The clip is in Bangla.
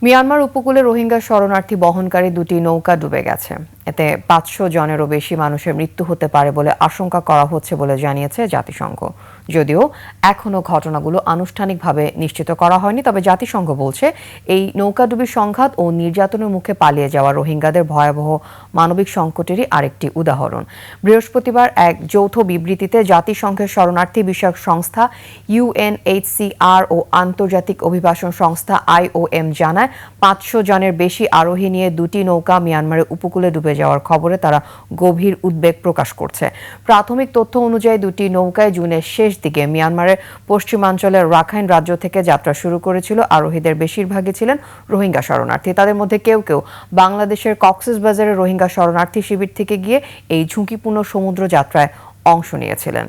মিয়ানমার উপকূলে রোহিঙ্গা শরণার্থী বহনকারী দুটি নৌকা ডুবে গেছে। এতে ৫০০ জনেরও বেশি মানুষের মৃত্যু হতে পারে বলে আশঙ্কা করা হচ্ছে বলে জানিয়েছে জাতিসংঘ। যদিও এখনো ঘটনাগুলো আনুষ্ঠানিকভাবে নিশ্চিত করা হয়নি, তবে জাতিসংঘ বলছে এই নৌকাডুবির সংঘাত ও নির্যাতনের মুখে পালিয়ে যাওয়া রোহিঙ্গাদের ভয়াবহ মানবিক সংকটেরই আরেকটি উদাহরণ। বৃহস্পতিবার এক যৌথ বিবৃতিতে জাতিসংঘের শরণার্থী বিষয়ক সংস্থা UNHCR ও আন্তর্জাতিক অভিবাসন সংস্থা IOM জানায় ৫০০ জনের বেশি আরোহী নিয়ে দুটি নৌকা মিয়ানমারের উপকূলে ডুবে যাওয়ার খবরে তারা গভীর উদ্বেগ প্রকাশ করছে। প্রাথমিক তথ্য অনুযায়ী দুটি নৌকায় জুনের শেষ দিকে মিয়ানমারের পশ্চিমাঞ্চলের রাখাইন রাজ্য থেকে যাত্রা শুরু করেছিল। আরোহীদের বেশিরভাগই ছিলেন রোহিঙ্গা শরণার্থী। তাদের মধ্যে কেউ কেউ বাংলাদেশের কক্সবাজারের রোহিঙ্গা শরণার্থী শিবির থেকে গিয়ে এই ঝুঁকিপূর্ণ সমুদ্র যাত্রায় অংশ নিয়েছিলেন।